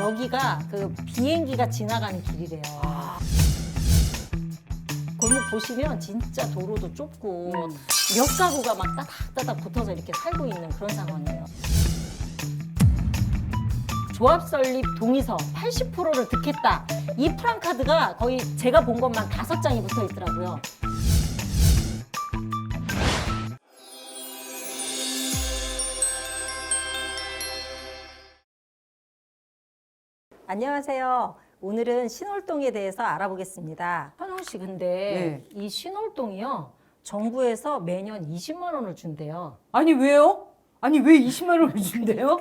여기가 그 비행기가 지나가는 길이래요. 골목 보시면 진짜 도로도 좁고 몇 가구가 막 따닥따닥 붙어서 이렇게 살고 있는 그런 상황이에요. 조합 설립 동의서 80%를 득했다. 이 프랑카드가 거의 제가 본 것만 5장이 붙어 있더라고요. 안녕하세요. 오늘은 신월동에 대해서 알아보겠습니다. 현웅 씨, 근데 이 신월동이요, 정부에서 매년 20만 원을 준대요. 아니 왜요? 아니 왜 20만 원을 준대요?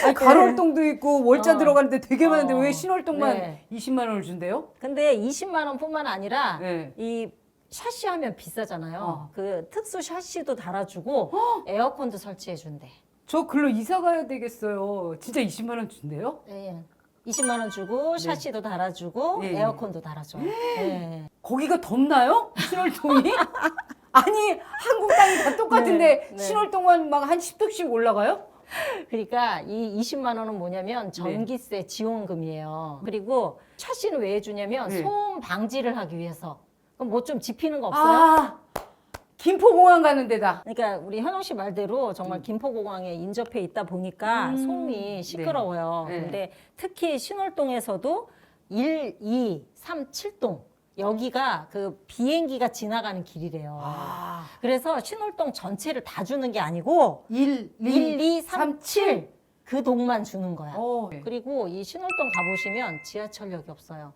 아니 가로울동도 있고 월자 들어가는데 되게 많은데 왜 신월동만 20만 원을 준대요? 근데 20만 원뿐만 아니라 네. 이 샤시 하면 비싸잖아요. 그 특수 샤시도 달아주고 에어컨도 설치해 준대. 저 글로 이사 가야 되겠어요. 진짜 20만 원 준대요? 네. 20만 원 주고 샤시도 달아주고 네. 에어컨도 달아줘. 네. 거기가 덥나요? 신월동이? 아니 한국 땅이 다 똑같은데 네. 신월동만 막 한 10도씩 올라가요? 그러니까 이 20만 원은 뭐냐면 전기세 지원금이에요. 그리고 샤시는 왜 해주냐면 소음 방지를 하기 위해서. 그럼 뭐 좀 짚히는 거 없어요? 아 김포공항 가는 데다. 그러니까 우리 현웅 씨 말대로 정말 김포공항에 인접해 있다 보니까 소음이 시끄러워요. 네. 근데 특히 신월동에서도 1, 2, 3, 7동 여기가 그 비행기가 지나가는 길이래요. 그래서 신월동 전체를 다 주는 게 아니고 1, 1, 2, 3, 7 그 동만 주는 거야. 네. 그리고 이 신월동 가보시면 지하철역이 없어요.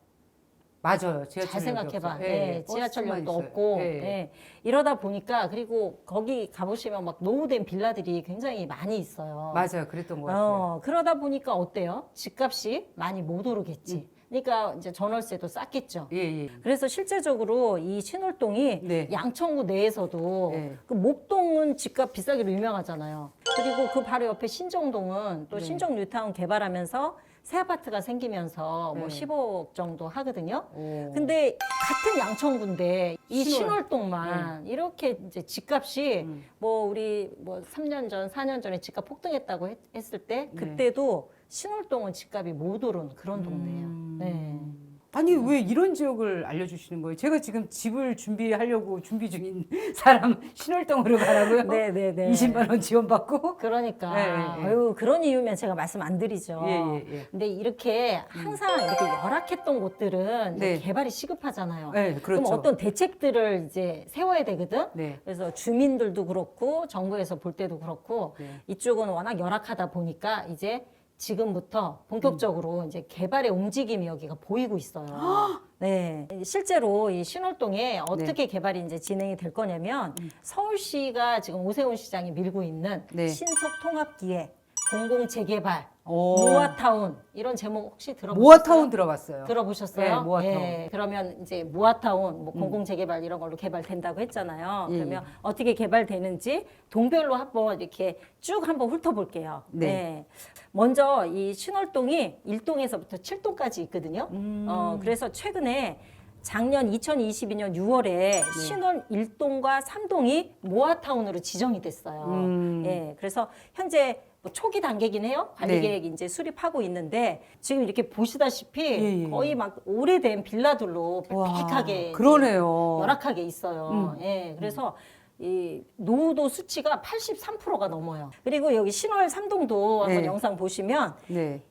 맞아요. 잘 생각해봐. 네, 지하철역도 있어요. 없고. 네. 네. 이러다 보니까 그리고 거기 가보시면 막 노후된 빌라들이 굉장히 많이 있어요. 맞아요. 그랬던 것 같아요. 그러다 보니까 어때요? 집값이 많이 못 오르겠지. 그러니까 이제 전월세도 쌌겠죠. 예. 그래서 실제적으로 이 신월동이 네. 양천구 내에서도 네. 그 목동은 집값 비싸기로 유명하잖아요. 그리고 그 바로 옆에 신정동은 또 신정 뉴타운 개발하면서 새 아파트가 생기면서 뭐 15억 정도 하거든요. 근데 같은 양천구인데 이 신월동만 이렇게 이제 집값이 뭐 우리 뭐 3년 전, 4년 전에 집값 폭등했다고 했을 때 그때도 신월동은 집값이 못 오른 그런 동네예요. 네. 아니 왜 이런 지역을 알려주시는 거예요? 제가 지금 집을 준비하려고 준비 중인 사람 신월동으로 가라고요? 네네네. 20만 원 지원받고? 그러니까 네. 아유 그런 이유면 제가 말씀 안 드리죠. 예. 근데 이렇게 항상 이렇게 열악했던 곳들은 이제 네. 개발이 시급하잖아요. 네, 그렇죠. 그럼 어떤 대책들을 이제 세워야 되거든. 네. 그래서 주민들도 그렇고 정부에서 볼 때도 그렇고 이쪽은 워낙 열악하다 보니까 이제 지금부터 본격적으로 이제 개발의 움직임이 여기가 보이고 있어요. 네. 실제로 이 신월동에 어떻게 개발이 이제 진행이 될 거냐면 서울시가 지금 오세훈 시장이 밀고 있는 신속통합기획, 공공재개발, 모아타운 이런 제목 혹시 들어보셨어요? 모아타운 들어봤어요. 들어보셨어요? 네, 모아타운. 네, 그러면 이제 모아타운, 뭐 공공재개발 이런 걸로 개발된다고 했잖아요. 그러면 어떻게 개발되는지 동별로 한번 이렇게 쭉 한번 훑어볼게요. 네. 먼저 이 신월동이 1동에서부터 7동까지 있거든요. 그래서 최근에 작년 2022년 6월에 신월 1동과 3동이 모아타운으로 지정이 됐어요. 예, 그래서 현재 뭐 초기 단계긴 해요. 관리 계획 이제 수립하고 있는데 지금 이렇게 보시다시피 거의 막 오래된 빌라들로 빽빽하게 그러네요. 열악하게 있어요. 예, 그래서 이 노후도 수치가 83%가 넘어요. 그리고 여기 신월 3동도 한번 영상 보시면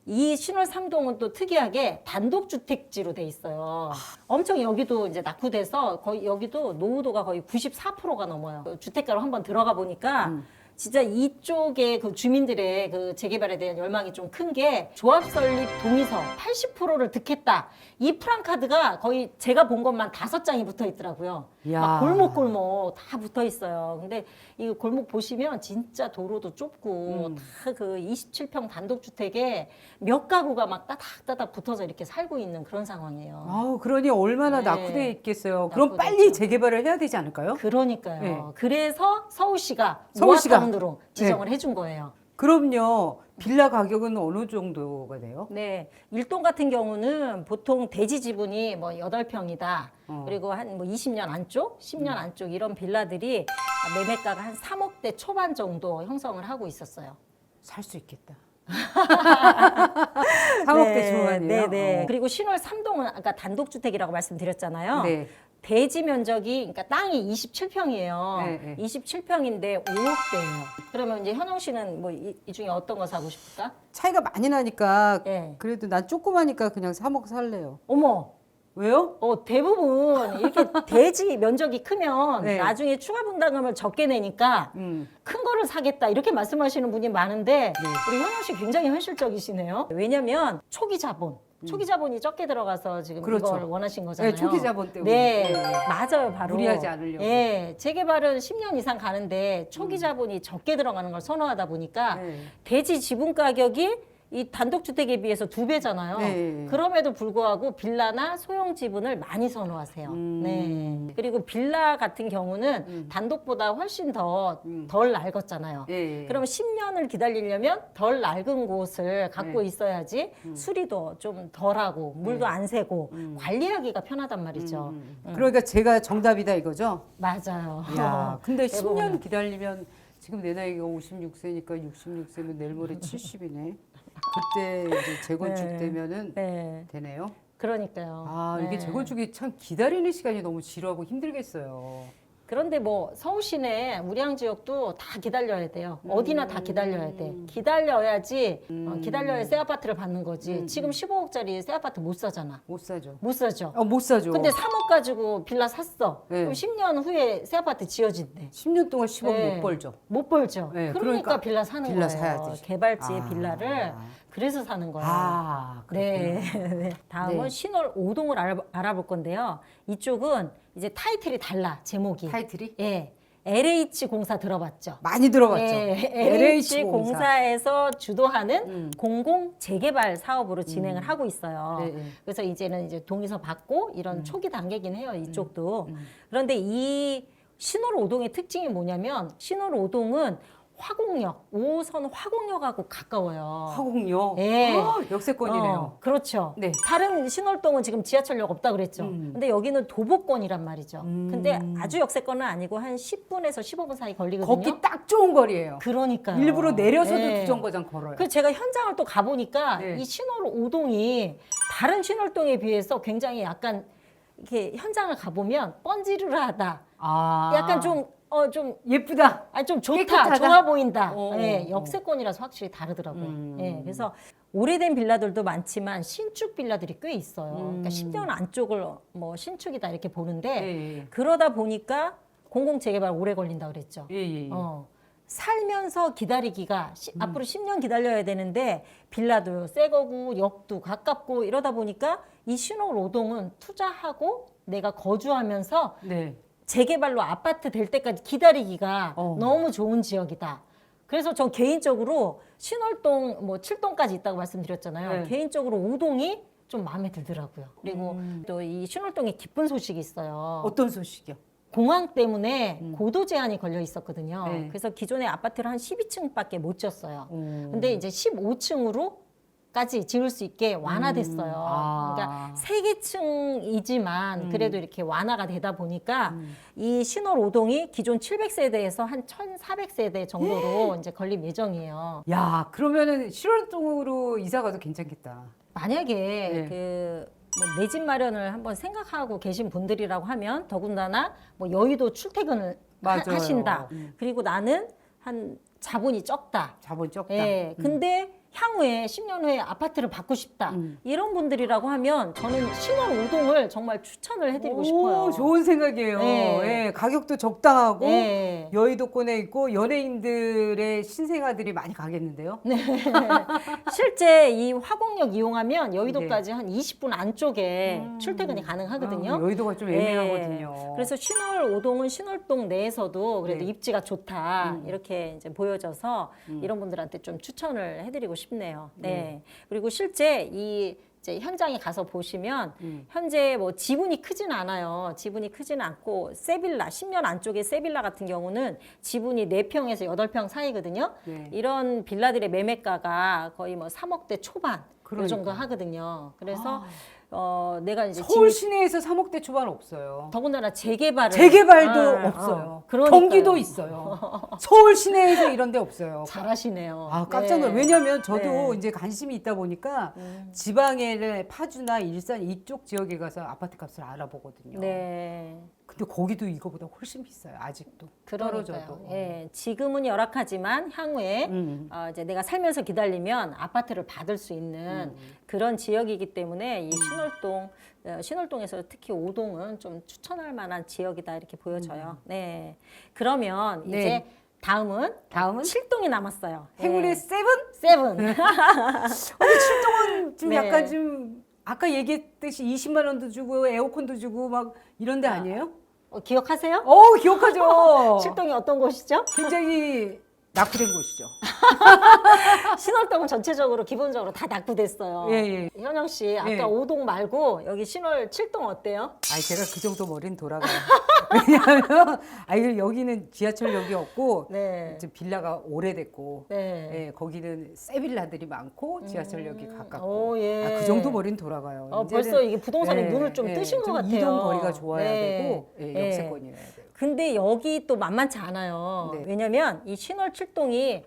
이 신월 3동은 또 특이하게 단독주택지로 돼 있어요. 엄청 여기도 이제 낙후돼서 거의 여기도 노후도가 거의 94%가 넘어요. 주택가로 한번 들어가 보니까 진짜 이쪽에 그 주민들의 그 재개발에 대한 열망이 좀 큰 게 조합 설립 동의서 80%를 득했다. 이 프랑카드가 거의 제가 본 것만 5장이 붙어 있더라고요. 막 골목골목 다 붙어 있어요. 근데 이 골목 보시면 진짜 도로도 좁고 다 그 27평 단독주택에 몇 가구가 막 따닥따닥 붙어서 이렇게 살고 있는 그런 상황이에요. 아우 그러니 얼마나 네. 낙후돼 있겠어요. 그럼 낙후되죠. 빨리 재개발을 해야 되지 않을까요? 그러니까요. 그래서 서울시가 서울시가. 모아타운으로 지정을 해준 거예요. 그럼요. 빌라 가격은 어느 정도가 돼요? 네. 1동 같은 경우는 보통 대지 지분이 뭐 8평이다. 그리고 한 뭐 20년 안쪽, 10년 안쪽 이런 빌라들이 매매가가 한 3억대 초반 정도 형성을 하고 있었어요. 살 수 있겠다. 3억대 초반이에요. 네. 그리고 신월 3동은 아까 단독주택이라고 말씀드렸잖아요. 네. 대지 면적이 그러니까 땅이 27평이에요. 네. 27평인데 5억대예요. 그러면 이제 현영 씨는 뭐 이 중에 어떤 거 사고 싶을까? 차이가 많이 나니까 네. 그래도 난 조그마니까 그냥 3억 살래요. 어머. 왜요? 대부분 이렇게 대지 면적이 크면 네. 나중에 추가 분담금을 적게 내니까 큰 거를 사겠다 이렇게 말씀하시는 분이 많은데 우리 현영 씨 굉장히 현실적이시네요. 왜냐면 초기 자본. 초기 자본이 적게 들어가서 지금 그렇죠. 이걸 원하신 거잖아요. 네, 초기 자본 때문에. 네, 네. 맞아요, 바로. 무리하지 않으려고. 예, 재개발은 10년 이상 가는데 초기 자본이 적게 들어가는 걸 선호하다 보니까 네. 대지 지분 가격이 이 단독주택에 비해서 2배잖아요. 네. 그럼에도 불구하고 빌라나 소형 지분을 많이 선호하세요. 네. 그리고 빌라 같은 경우는 단독보다 훨씬 덜 낡았잖아요. 네. 그러면 10년을 기다리려면 덜 낡은 곳을 갖고 있어야지 수리도 좀 덜하고 물도 안 새고 관리하기가 편하단 말이죠. 그러니까 제가 정답이다 이거죠? 맞아요. 야, 근데 대부분은. 10년 기다리면 지금 내 나이가 56세니까 66세면 내일 모레 70이네. 그때 이제 재건축 네. 되면은 네. 되네요. 그러니까요. 아, 이게 네. 재건축이 참 기다리는 시간이 너무 지루하고 힘들겠어요. 그런데 뭐 서울 시내 우량 지역도 다 기다려야 돼요. 어디나 다 기다려야 돼. 기다려야지 기다려야 새 아파트를 받는 거지. 지금 15억짜리 새 아파트 못 사잖아. 못 사죠. 못 사죠. 못 사죠. 근데 3억 가지고 빌라 샀어. 네. 그럼 10년 후에 새 아파트 지어진대. 10년 동안 10억 네. 못 벌죠. 못 벌죠. 네, 그러니까 빌라 사는 빌라 거예요. 사야 되지. 개발지의 아. 빌라를 그래서 사는 거예요. 아, 네. 네. 다음은 네. 신월 5동을 알아볼 건데요. 이쪽은 이제 타이틀이 달라, 제목이. 타이틀이? 예. LH 공사 들어봤죠? 많이 들어봤죠. 예, LH 공사에서 주도하는 공공 재개발 사업으로 진행을 하고 있어요. 네, 네. 그래서 이제는 이제 동의서 받고 이런 초기 단계긴 해요. 이쪽도. 그런데 이 신월 5동의 특징이 뭐냐면 신월 5동은 화곡역, 5호선 화곡역하고 가까워요. 화곡역? 예. 역세권이네요. 그렇죠. 네. 다른 신월동은 지금 지하철역 없다 그랬죠. 근데 여기는 도보권이란 말이죠. 근데 아주 역세권은 아니고 한 10분에서 15분 사이 걸리거든요. 걷기 딱 좋은 거리예요. 그러니까요. 일부러 내려서도 네. 두 정거장 걸어요. 그 제가 현장을 또 가보니까 네. 이 신월 5동이 다른 신월동에 비해서 굉장히 약간 이렇게 현장을 가보면 뻔지르르하다. 아. 약간 좀 예쁘다. 좀 좋다, 깨끗하다. 좋아 보인다. 어, 예, 역세권이라서 확실히 다르더라고요. 예, 그래서 오래된 빌라들도 많지만 신축 빌라들이 꽤 있어요. 그러니까 10년 안쪽을 뭐 신축이다 이렇게 보는데 예. 그러다 보니까 공공재개발 오래 걸린다 그랬죠. 예. 살면서 기다리기가 앞으로 10년 기다려야 되는데 빌라도 새 거고 역도 가깝고 이러다 보니까 이 신월 5동은 투자하고 내가 거주하면서 네. 재개발로 아파트 될 때까지 기다리기가 너무 좋은 지역이다. 그래서 저 개인적으로 신월동 뭐 7동까지 있다고 말씀드렸잖아요. 네. 개인적으로 5동이 좀 마음에 들더라고요. 그리고 또 이 신월동에 기쁜 소식이 있어요. 어떤 소식이요? 공항 때문에 고도 제한이 걸려 있었거든요. 네. 그래서 기존의 아파트를 한 12층밖에 못 지었어요. 근데 이제 15층으로까지 지을 수 있게 완화됐어요. 아. 그러니까 3개층이지만 그래도 이렇게 완화가 되다 보니까 이 신월 5동이 기존 700세대에서 한 1,400세대 정도로 이제 걸릴 예정이에요. 야, 그러면은 실월동으로 이사 가도 괜찮겠다. 만약에 네. 내 집 마련을 한번 생각하고 계신 분들이라고 하면 더군다나 뭐 여의도 출퇴근을 맞아요. 하신다. 그리고 나는 한 자본이 적다. 자본 적다. 예. 근데 향후에 10년 후에 아파트를 받고 싶다. 이런 분들이라고 하면 저는 신월 5동을 정말 추천을 해드리고 싶어요. 좋은 생각이에요. 네. 예, 가격도 적당하고 네. 여의도권에 있고 연예인들의 신생아들이 많이 가겠는데요. 네. 실제 이 화곡역 이용하면 여의도까지 한 20분 안쪽에 출퇴근이 가능하거든요. 여의도가 좀 애매하거든요. 그래서 신월 5동은 신월동 내에서도 그래도 네. 입지가 좋다 이렇게 이제 보여져서 이런 분들한테 좀 추천을 해드리고 싶네요. 네. 그리고 실제 이 이제 현장에 가서 보시면 현재 뭐 지분이 크진 않아요. 지분이 크진 않고 새빌라 10년 안쪽에 새빌라 같은 경우는 지분이 4평에서 8평 사이거든요. 네. 이런 빌라들의 매매가가 거의 뭐 3억대 초반 그 그러니까. 정도 하거든요. 그래서 내가 이제 서울 시내에서 3억 대 초반 없어요. 더군다나 재개발도 없어요. 그러니까요. 경기도 있어요. 서울 시내에서 이런 데 없어요. 잘하시네요. 아, 깜짝 놀라요. 왜냐면 저도 네. 이제 관심이 있다 보니까 지방의 파주나 일산 이쪽 지역에 가서 아파트 값을 알아보거든요. 네. 근데 거기도 이거보다 훨씬 비싸요. 아직도. 떨어져도. 예, 지금은 열악하지만 향후에 이제 내가 살면서 기다리면 아파트를 받을 수 있는 그런 지역이기 때문에 이 신월동에서 특히 5동은 좀 추천할 만한 지역이다 이렇게 보여져요. 네. 그러면 네. 이제 다음은 7동이 남았어요. 행운의 네. 세븐? 세븐. 근데 7동은 좀 네. 약간 좀 아까 얘기했듯이 20만 원도 주고 에어컨도 주고 막 이런 데 아니에요? 기억하세요? 기억하죠. 7동이 어떤 곳이죠? 굉장히 낙후된 곳이죠. 신월동은 전체적으로 기본적으로 다 낙후됐어요. 예. 현영 씨 아까 예. 5동 말고 여기 신월 7동 어때요? 아니 제가 그 정도 머리는 돌아가요. 왜냐하면 여기는 지하철역이 없고 네. 이제 빌라가 오래됐고 네. 예, 거기는 새 빌라들이 많고 지하철역이 가깝고 오, 예. 그 정도 머리는 돌아가요. 벌써 이게 부동산에 예, 눈을 좀 뜨신 것 같아요. 이동 거리가 좋아야 네. 되고 네. 역세권이어야 돼요. 근데 여기 또 만만치 않아요. 네. 왜냐면 이 신월 7동이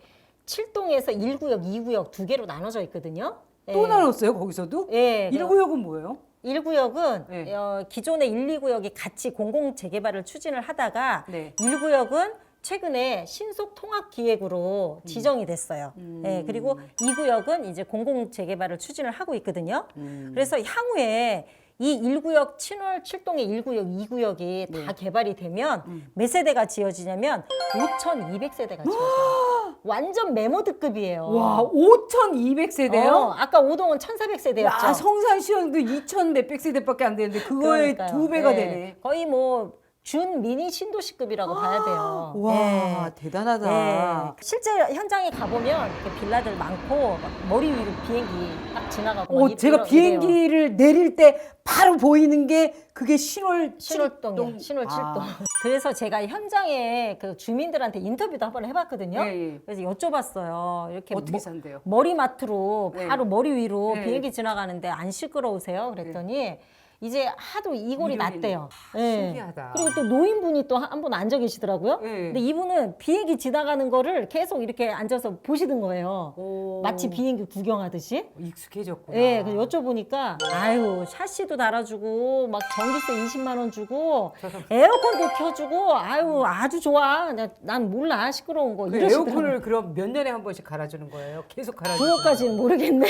7동에서 1구역, 2구역 두 개로 나눠져 있거든요. 또 나눴어요 거기서도? 예. 1구역은 뭐예요? 1구역은 네. 기존의 1, 2구역이 같이 공공 재개발을 추진을 하다가 네. 1구역은 최근에 신속 통합 기획으로 지정이 됐어요. 예, 그리고 2구역은 이제 공공 재개발을 추진을 하고 있거든요. 그래서 향후에 이 1구역 신월 7동의 1구역, 2구역이 다 개발이 되면 몇 세대가 지어지냐면 5,200세대가 지어져요. 완전 메모드급이에요. 와 5,200세대요? 아까 5동은 1,400세대였죠. 야 성산시형도 2,000 몇백 세대밖에 안 되는데 그거의 그러니까요. 2배가 네. 되네. 거의 뭐 준 미니 신도시급이라고 봐야 돼요. 와 네. 대단하다. 네. 실제 현장에 가보면 이렇게 빌라들 많고 막 머리 위로 비행기 딱 지나가고 막 제가 이래요. 비행기를 내릴 때 바로 보이는 게 그게 신월동이야. 신월 7동. 그래서 제가 현장에 그 주민들한테 인터뷰도 한번 해봤거든요. 예. 그래서 여쭤봤어요. 이렇게 어떻게 산대요? 머리맡으로 네. 바로 머리 위로 네. 비행기 지나가는데 안 시끄러우세요? 그랬더니 이제 하도 이골이 났대요. 신기하다. 그리고 또 노인분이 또 한 분 앉아 계시더라고요. 네. 근데 이분은 비행기 지나가는 거를 계속 이렇게 앉아서 보시는 거예요. 오. 마치 비행기 구경하듯이. 익숙해졌구나. 예, 그래서 여쭤보니까 아유 샤시도 달아주고 막 전기세 20만 원 주고 에어컨도 켜주고 아유 아주 좋아. 난 몰라 시끄러운 거 그 이러시더라고요. 에어컨을 그럼 몇 년에 한 번씩 갈아주는 거예요? 계속 갈아주는 그거까지는 모르겠네.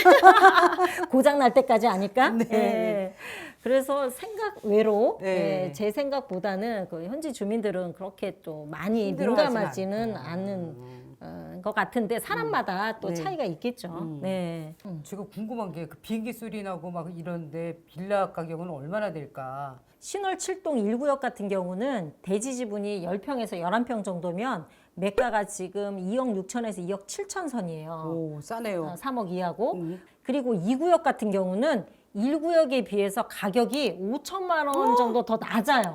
고장 날 때까지 아니까. 네. 예. 그래서 생각 외로 네. 예, 제 생각보다는 그 현지 주민들은 그렇게 또 많이 힘들어하진 민감하지는 않구나. 않은 것 같은데 사람마다 또 네. 차이가 있겠죠. 네. 제가 궁금한 게 그 비행기 소리 나고 막 이런데 빌라 가격은 얼마나 될까? 신월 7동 1구역 같은 경우는 대지 지분이 10평에서 11평 정도면 매가가 지금 2억 6천에서 2억 7천 선이에요. 오 싸네요. 3억 이하고. 그리고 2구역 같은 경우는 1구역에 비해서 가격이 5천만 원 정도 더 낮아요.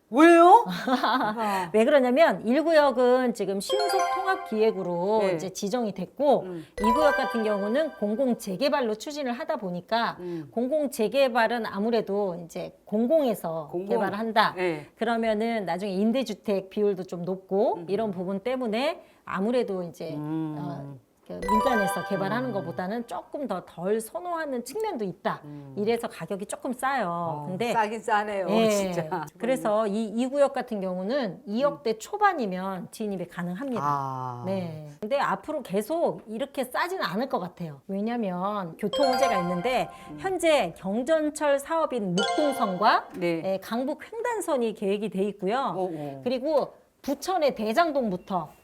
왜요? 왜 그러냐면 1구역은 지금 신속 통합 기획으로 네. 이제 지정이 됐고 2구역 같은 경우는 공공 재개발로 추진을 하다 보니까 공공 재개발은 아무래도 이제 공공에서 개발을 한다. 네. 그러면은 나중에 임대주택 비율도 좀 높고 이런 부분 때문에 아무래도 이제 그 민간에서 개발하는 것보다는 조금 더 덜 선호하는 측면도 있다. 이래서 가격이 조금 싸요. 근데 싸긴 싸네요, 예, 진짜. 그래서 이 구역 같은 경우는 2억대 초반이면 진입이 가능합니다. 네. 근데 앞으로 계속 이렇게 싸지는 않을 것 같아요. 왜냐하면 교통 문제가 있는데 현재 경전철 사업인 묵동선과 네. 강북 횡단선이 계획이 돼 있고요. 오. 그리고 부천의 대장동부터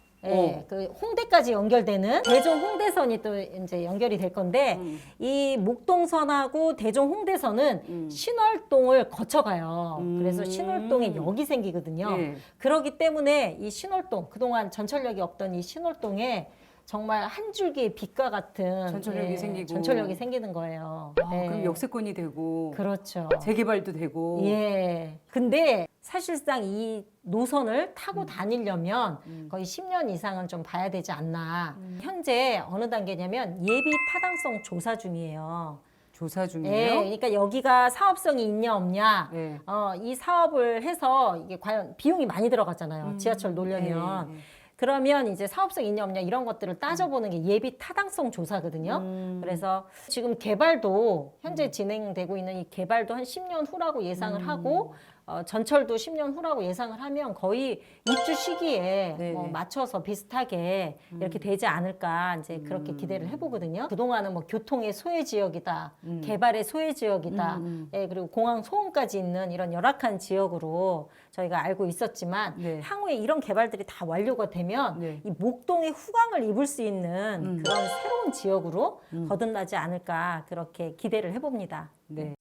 그 홍대까지 연결되는 대전 홍대선이 또 이제 연결이 될 건데 이 목동선하고 대전 홍대선은 신월동을 거쳐가요. 그래서 신월동에 역이 생기거든요. 그렇기 때문에 이 신월동 그동안 전철역이 없던 이 신월동에 정말 한 줄기의 빛과 같은 전철역이 생기고 전철역이 생기는 거예요. 그럼 역세권이 되고 그렇죠. 재개발도 되고 예. 근데 사실상 이 노선을 타고 다니려면 거의 10년 이상은 좀 봐야 되지 않나. 현재 어느 단계냐면 예비 타당성 조사 중이에요. 조사 중이에요? 네, 그러니까 여기가 사업성이 있냐 없냐, 네. 이 사업을 해서 이게 과연 비용이 많이 들어가잖아요. 지하철 놓으려면. 네. 그러면 이제 사업성 있냐 없냐 이런 것들을 따져보는 게 예비 타당성 조사거든요. 그래서 지금 개발도 현재 진행되고 있는 이 개발도 한 10년 후라고 예상을 하고 전철도 10년 후라고 예상을 하면 거의 입주 시기에 네네. 맞춰서 비슷하게 이렇게 되지 않을까 이제 그렇게 기대를 해보거든요. 그동안은 뭐 교통의 소외 지역이다, 개발의 소외 지역이다, 예, 그리고 공항 소음까지 있는 이런 열악한 지역으로 저희가 알고 있었지만 네. 향후에 이런 개발들이 다 완료가 되면 네. 이 목동의 후광을 입을 수 있는 그런 새로운 지역으로 거듭나지 않을까 그렇게 기대를 해봅니다. 네.